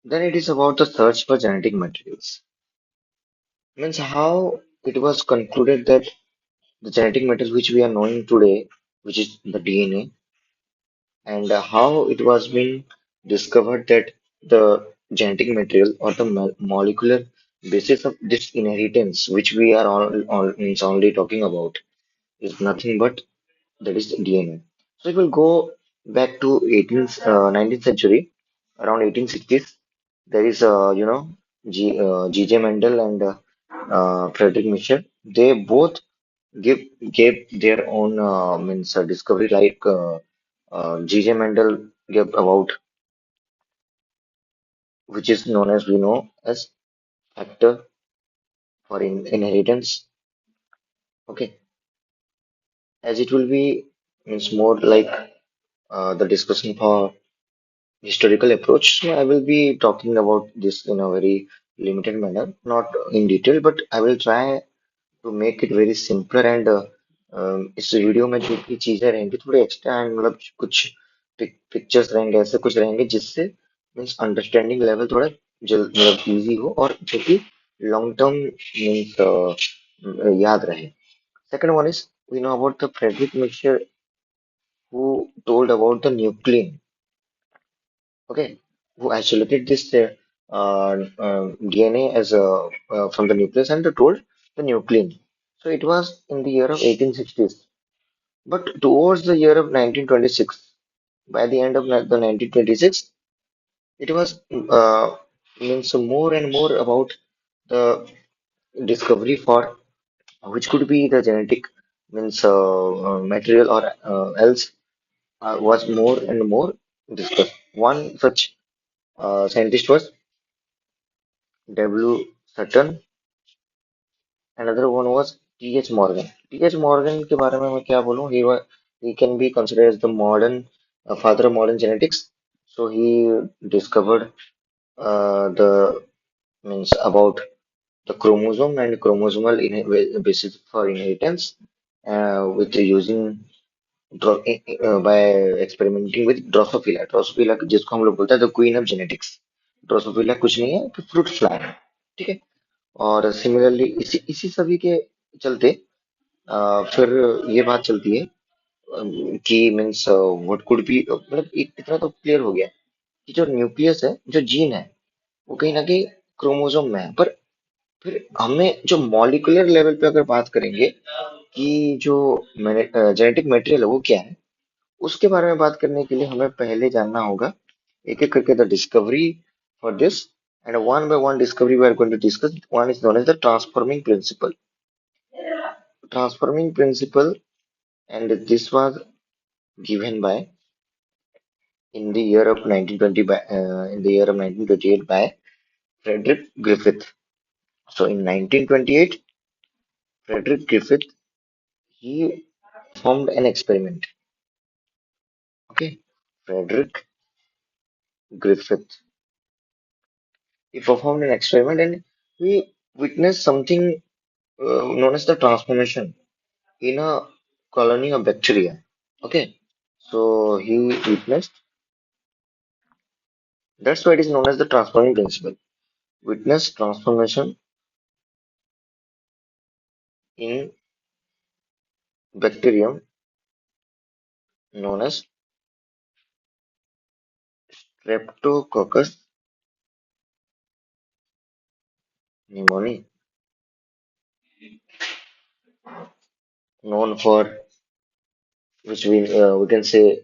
Then it is about the search for genetic materials. Means how it was concluded that the genetic materials which we are knowing today, which is the DNA, and how it was being discovered that the genetic material or the molecular basis of this inheritance, which we are all means only talking about, is nothing but that is DNA. So it will go back to 19th century, around 1860s. There is, G.J. Mendel and Frederick Mitchell. They both give gave their own means discovery like G.J. Mendel gave about which is known as we know as factor for inheritance. Okay, as it will be means more like the discussion for historical approach. So I will be talking about this in a very limited manner, not in detail, but I will try to make it very simpler and इस video में जो भी चीजें रहेंगी थोड़ी extra and मतलब कुछ pictures रहेंगे ऐसे कुछ रहेंगे जिससे मीन्स अंडरस्टैंडिंग लेवल थोड़ा जल्द मतलब इजी हो और जो कि लॉन्ग टर्म मीन्स याद रहे second one is we know about the Frederick mixture who told about the nuclein. Okay, who isolated this DNA as a from the nucleus and told the nuclein. So it was in the year of 1860s. But towards the year of 1926, by the end of the 1926, it was means more and more about the discovery for which could be the genetic means material or else was more and more discussed. One such scientist was W. Sutton. Another one was T.H. Morgan. T.H. Morgan के बारे में मैं क्या बोलूँ? He can be considered as the modern father of modern genetics. So he discovered the means about the chromosome and chromosomal basis for inheritance with using by experimenting with Drosophila. Drosophila जिसको हम लोग बोलते हैं the queen of genetics. Drosophila कुछ नहीं है, fruit fly है. ठीक है. और सिमिलरली इसी इसी सभी के चलते फिर ये बात चलती है कि मीन्स व्हाट कुड बी मतलब इतना तो क्लियर हो गया कि जो न्यूक्लियस है जो जीन है वो कहीं ना कहीं क्रोमोसोम में है पर फिर हमें जो मॉलिक्यूलर लेवल पे अगर बात करेंगे कि जो जेनेटिक मटेरियल है वो क्या है उसके बारे में बात करने के लिए हमें पहले जानना होगा एक एक करके the discovery for this and one by one discovery we are going to discuss one is known as the transforming principle transforming principle and this was given by in the year of 1920 by in the year of 1928 by Frederick Griffith. So in 1928 Frederick Griffith he performed an experiment. Okay, Frederick Griffith he performed an experiment and he witnessed something known as the transformation in a colony of bacteria. Okay, so he witnessed that's why it is known as the transforming principle. Witness transformation in bacterium known as Streptococcus pneumoniae, known for which we can say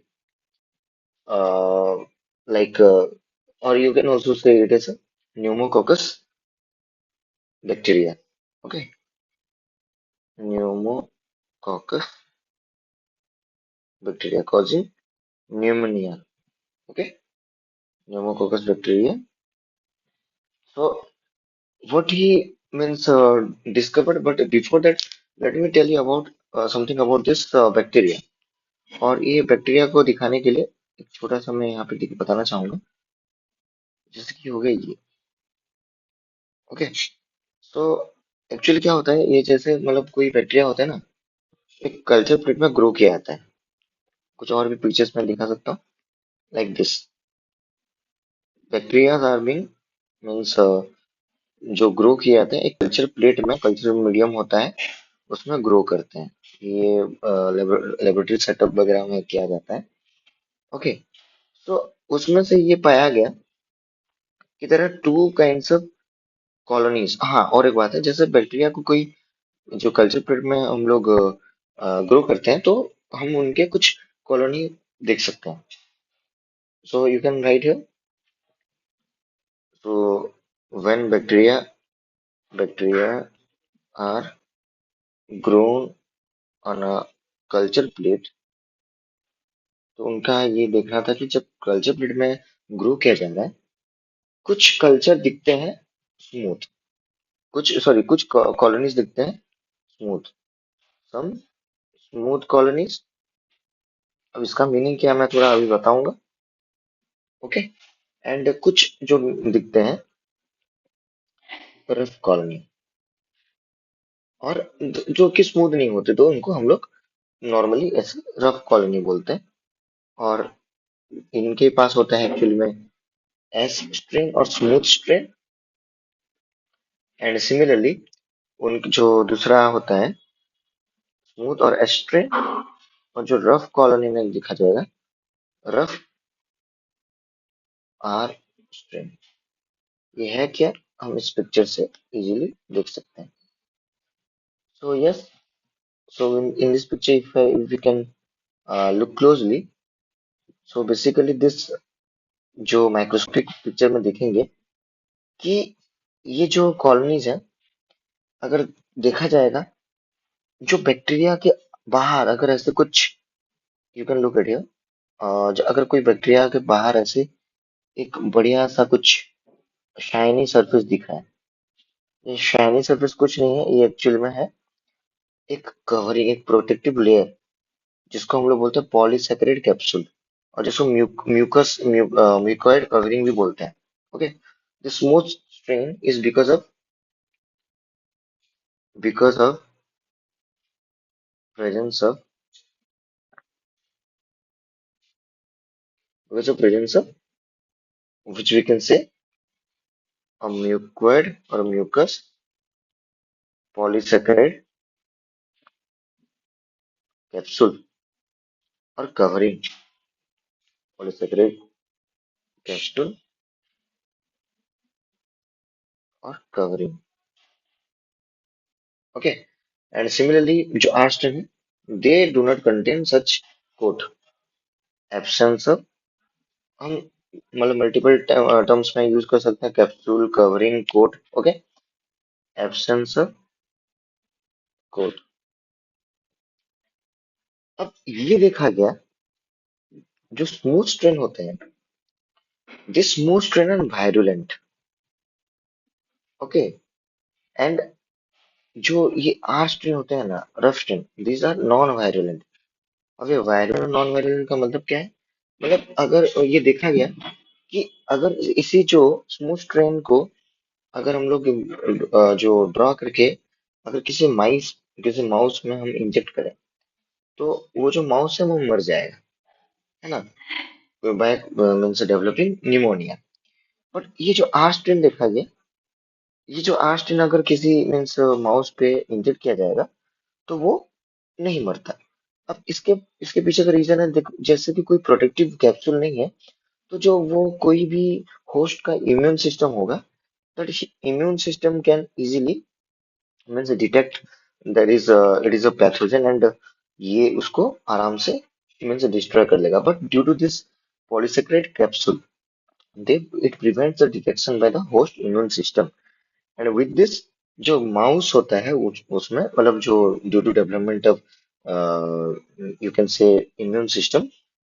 uh, like or you can also say it is a pneumococcus bacteria. Okay, pneumococcus bacteria causing pneumonia. Okay, pneumococcus bacteria. So what he means discovered, but before that, let me tell you about something about this bacteria. और ये bacteria को दिखाने के लिए एक छोटा सा मैं यहाँ पे बताना चाहूंगा जैसे कि हो गया ये ओके सो एक्चुअली क्या होता है ये जैसे मतलब कोई बैक्टीरिया होता है ना एक कल्चर प्लेट में ग्रो किया जाता है कुछ और भी पिक्चर्स में दिखा सकता हूँ like this bacteria are being means जो ग्रो किए जाते हैं एक कल्चर प्लेट में, कल्चर मीडियम होता है, उसमें ग्रो करते हैं। ये लेबोरेटरी सेटअप वगैरह में किया जाता है। ओके। तो उसमें से ये पाया गया कि there are two kinds of colonies. हाँ, और एक बात है, जैसे बैक्टीरिया को कोई जो कल्चर प्लेट में हम लोग ग्रो करते हैं, तो हम उनके कुछ कॉलोनी देख सकते हैं। So you can write here. So when bacteria are grown on a culture plate, तो उनका ये देखना था कि जब कल्चर प्लेट में ग्रो किया जा रहा है, कुछ कल्चर दिखते हैं स्मूथ, कुछ कॉलोनीज दिखते हैं स्मूथ, सम स्मूथ कॉलोनीज। अब इसका मीनिंग क्या है मैं थोड़ा अभी बताऊंगा। ओके। एंड कुछ जो दिखते हैं रफ कॉलोनी, और जो कि स्मूथ नहीं होते, तो उनको हम लोग नॉर्मली ऐसे रफ कॉलोनी बोलते हैं। और इनके पास होता है एक्चुअली में एस स्ट्रिंग और स्मूथ स्ट्रिंग। एंड सिमिलरली उन जो दूसरा होता है स्मूथ और एस स्ट्रिंग, और जो रफ कॉलोनी में दिखा जाएगा रफ आर स्ट्रिंग। ये है क्या, हम इस पिक्चर से इजीली देख सकते हैं। So yes, so in this picture if we can look closely, so basically this जो माइक्रोस्कोपिक पिक्चर में देखेंगे कि ये जो कॉलोनीज है, अगर देखा जाएगा, जो बैक्टीरिया के बाहर अगर ऐसे कुछ, you can look at here, अगर कोई बैक्टीरिया के बाहर ऐसे एक बढ़िया सा कुछ शाइनी सरफेस दिख रहा है। ये शाइनी सरफेस कुछ नहीं है, ये एक्चुअल में है एक कवरिंग, एक प्रोटेक्टिव लेयर, जिसको हम लोग बोलते हैं पॉलीसैकेराइड कैप्सूल, और जिसको म्यूकॉइड कवरिंग भी बोलते हैं। Okay. The smooth strain is because of presence of presence of which we can say a mucoid or mucus polysaccharide capsule और कवरिंग पॉलीसेकेराइड कैप्सूल और कवरिंग। ओके। एंड सिमिलरली जो R strain है, they do not contain such coat, absence of, हम मतलब multiple terms में use कर सकते हैं, capsule, covering, coat. Okay. Absence of coat. अब ये देखा गया, जो स्मूथ स्ट्रेन होते हैं, this smooth strain and virulent. Okay. And जो ये आर स्ट्रेन होते हैं ना, rough strain, these are non virulent. अब ये वायरुलेंट और नॉन वायरुलेंट का मतलब क्या है? मतलब अगर ये देखा गया कि अगर इसी जो स्मूथ स्ट्रेन को अगर हम लोग जो ड्रॉ करके अगर किसी माउस में हम इंजेक्ट करें, तो वो जो माउस है वो मर जाएगा, है ना, bye means developing pneumonia. But ये जो आर स्ट्रेन देखा गया, ये जो आर स्ट्रेन अगर किसी मीन्स माउस पे इंजेक्ट किया जाएगा, तो वो नहीं मरता। अब इसके इसके पीछे का रीजन है, देखो, जैसे कि कोई प्रोटेक्टिव कैप्सूल नहीं है, तो जो वो कोई भी होस्ट का इम्यून सिस्टम होगा, that immune system can easily means detect that it is a pathogen, and ये उसको आराम से मीन्स डिस्ट्रॉय कर लेगा। But due to this polysaccharide capsule, they it prevents the detection by the host immune system. And with this जो mouse होता है उसमें मतलब जो due to development of you can say immune system,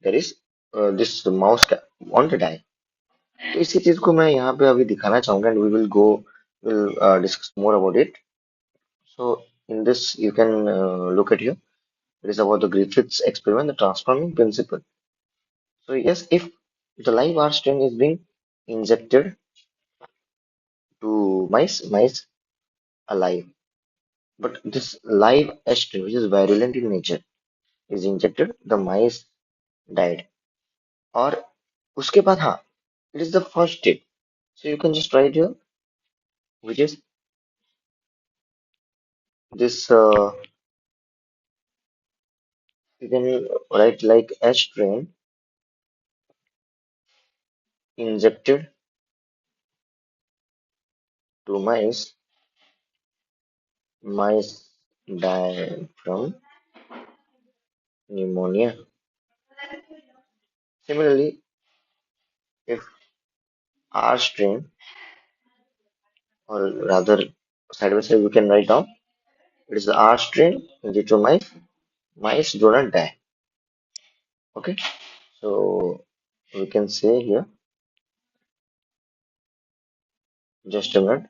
there is this mouse want die. तो इसी चीज को मैं यहाँ पे अभी दिखाना चाहूंगा, and we will go will discuss more about it. So in this you can look at here, it is about the Griffiths experiment, the transforming principle. So yes, if the live R string is being injected to mice alive, but this live H string, which is virulent in nature, is injected, the mice died। और उसके बाद हाँ, It is the first step. So you can just write here, which is this. You can write like H train injected to mice. Mice die from pneumonia. Similarly, if R strain, or rather side by side, we can write down it is the R strain injected to mice. Mice do not die. Okay, so we can say here, just a minute.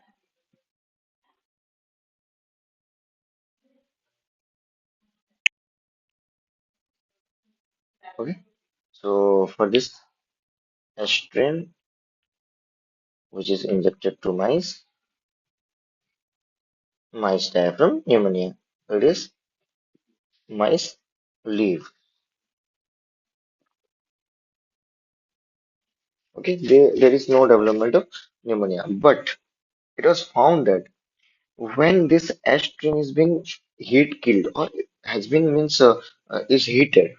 Okay, so for this H strain, which is injected to mice, mice die from pneumonia. It is mice live. Okay, there is no development of pneumonia, but it was found that when this ash string is being heat killed or has been means is heated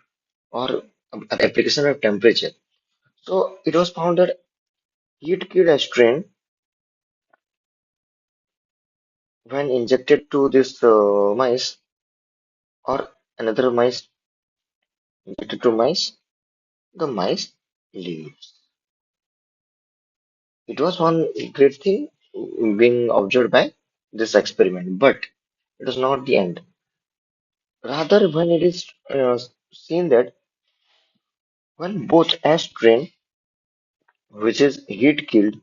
or application of temperature, so it was found that heat killed ash string when injected to this mice or another mice injected to mice, the mice lives. It was one great thing being observed by this experiment, but it was not the end. Rather, when it is seen that when both ash strain, which is heat killed,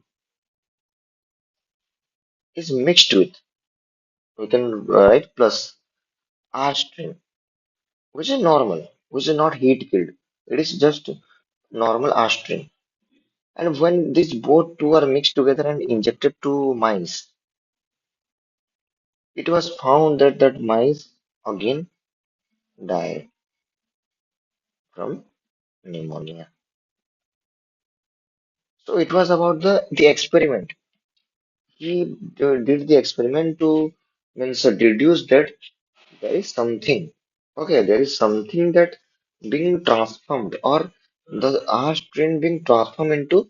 is mixed with, we can write plus R strain, which is normal, which is not heat killed. It is just normal R strain. And when these both two are mixed together and injected to mice, it was found that mice again died from pneumonia. So it was about the experiment. He did the experiment to means deduce that there is something. Okay, there is something that being transformed or the R string being transformed into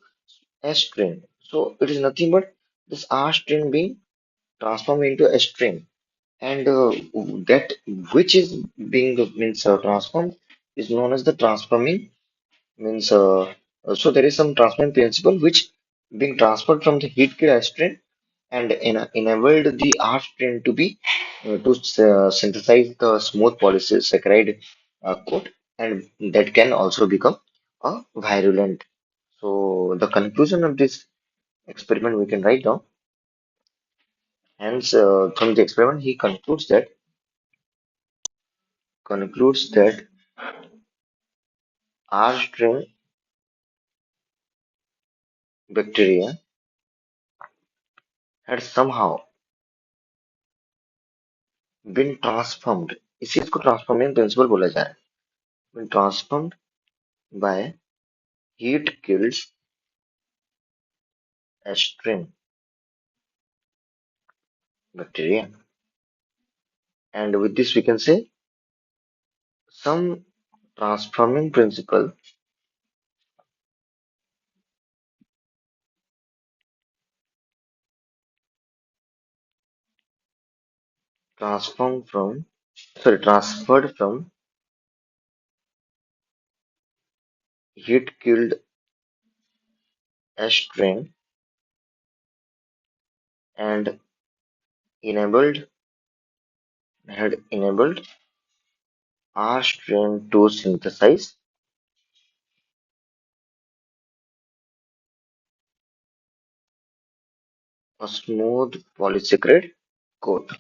S string. So it is nothing but this R string being transformed into a string, and that which is being means transformed is known as the transforming means so there is some transforming principle which being transferred from the heat killed S string and enabled the R string to be to synthesize the smooth polysaccharide coat, and that can also become a virulent. So the conclusion of this experiment we can write down. Hence, from the experiment, he concludes that R string bacteria had somehow been transformed. इसी इसको transforming principle बोला जा रहा है. Been transformed by heat killed string bacteria, and with this we can say some transforming principle transformed from transferred from heat killed string and enabled had enabled R string to synthesize a smooth polysaccharide coat.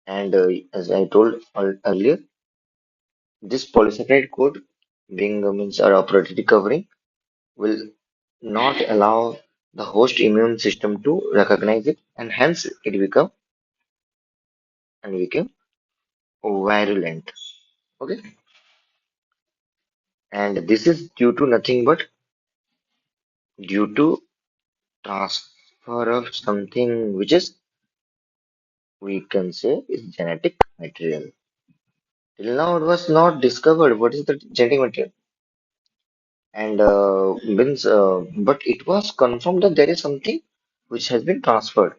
And as I told earlier, this polysaccharide coat being means a protein covering will not allow the host immune system to recognize it, and hence it became virulent. Okay, And this is due to nothing but due to transfer of something which is we can say is genetic material. Till now, it was not discovered what is the genetic material, and but it was confirmed that there is something which has been transferred.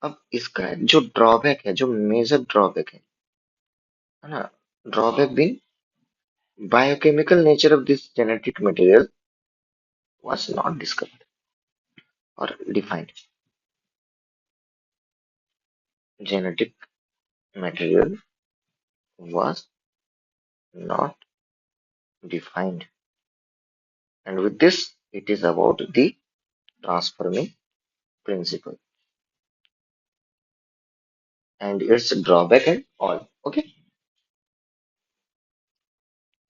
अब इसका जो drawback है, जो major drawback है ना, drawback been biochemical nature of this genetic material was not discovered or defined. Genetic material was not defined, and with this, it is about the transforming principle and its drawback and all. Okay,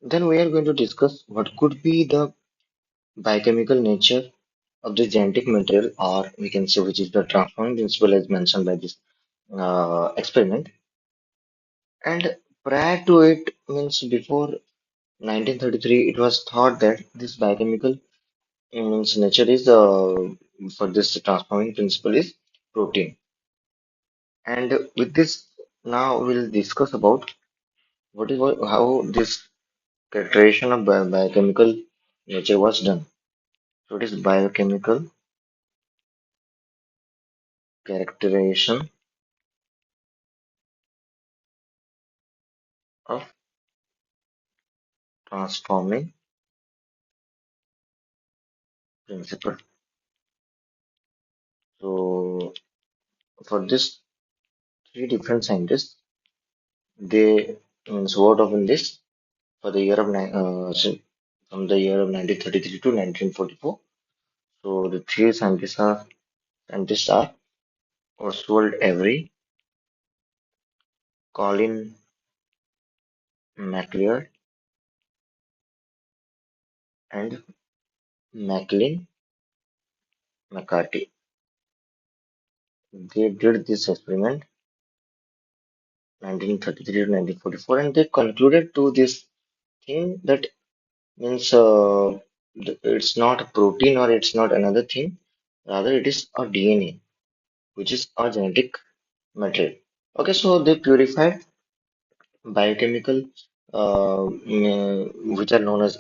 then we are going to discuss what could be the biochemical nature of the genetic material, or we can say which is the transforming principle as mentioned by this experiment. And prior to it, means before 1933, it was thought that this biochemical means nature is for this transforming principle is protein. And with this, now we'll discuss about how this characterization of biochemical nature was done. So it is biochemical characterization of transforming principle. So for this, three different scientists they means worked on this for the year of from the year of 1933 to 1944. So the three scientists are Oswald Avery, Colin McLeod, and Maclean McCarthy. They did this experiment 1933 to 1944, and they concluded to this thing that means it's not a protein or it's not another thing, rather it is a DNA, which is a genetic material. Okay, so they purified biochemical, which are known as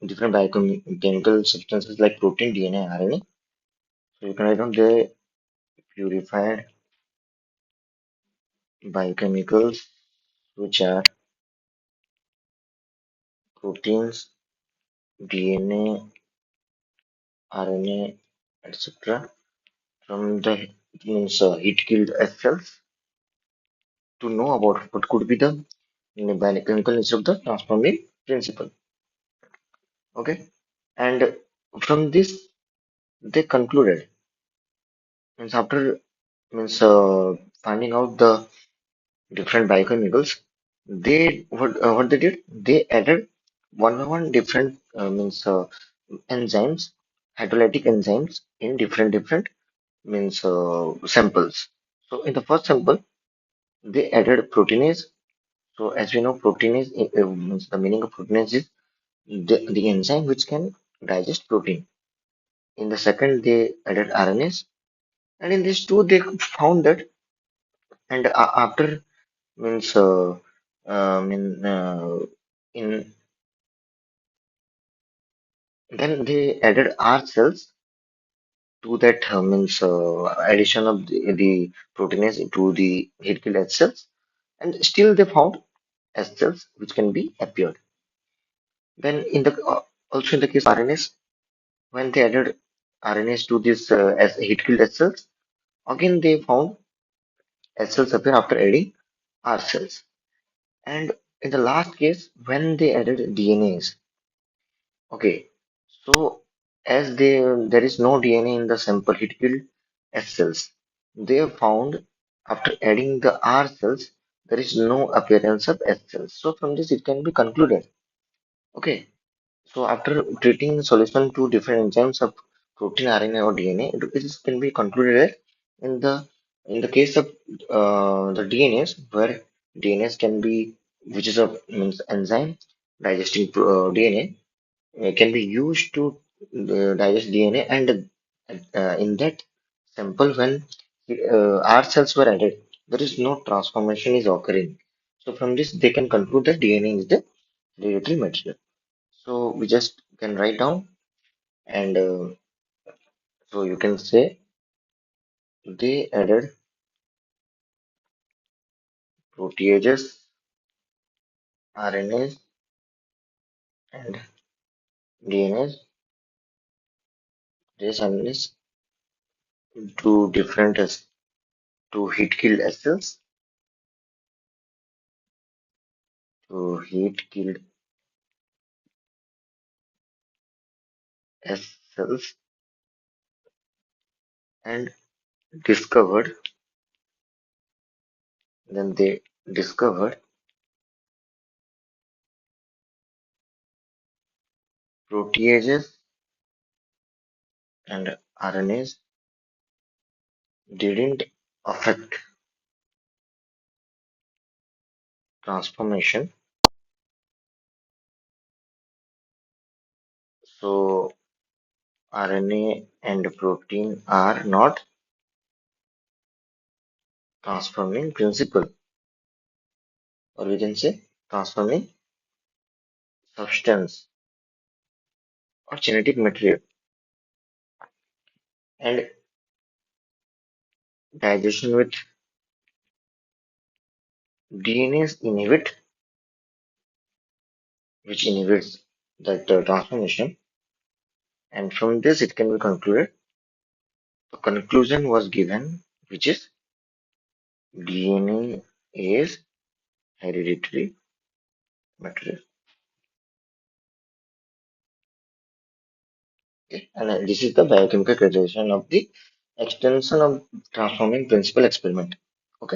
different biochemical substances like protein, DNA, RNA. So you can write down they purified biochemicals, which are proteins, DNA, RNA, etc. from the means heat-killed F cells to know about what could be the biochemical nature of the transforming principle. Okay, and from this they concluded means after means finding out the different biochemicals, what they did, they added one by one different means enzymes, hydrolytic enzymes in different means samples. So in the first sample, they added proteinase. So as we know, proteinase means the meaning of proteinase is the enzyme which can digest protein. In the second, they added RNase, and in these two, they found that, and after means in in then they added R cells to that means addition of the proteinase to the heat killed H cells, and still they found S cells which can be appeared. Then in the also in the case of RNase, when they added RNase to this as heat killed H cells, again they found S cells appear after adding R cells. And in the last case, when they added DNAs, okay, so as there is no DNA in the sample heat killed S cells, they have found after adding the R cells, there is no appearance of S cells. So from this it can be concluded. Okay, so after treating solution to different enzymes of protein, RNA, or DNA, it can be concluded that in the case of the DNAs, where DNAs can be, which is a means enzyme digesting DNA. can be used to digest DNA, and in that sample, when our cells were added, there is no transformation is occurring. So from this, they can conclude that DNA is the hereditary material. So we just can write down, and so you can say they added proteases, RNAs, and DNAs, these RNAs to different to heat killed cells, to heat killed cells, and discovered. Then they discovered proteases and RNAs didn't affect transformation. So RNA and protein are not transforming principle, or we can say transforming substance or genetic material. And digestion with DNAs inhibit, which inhibits that transformation. And from this, it can be concluded. The conclusion was given, which is DNA is hereditary material. Okay? And this is the biochemical characterization of the extension of transforming principle experiment.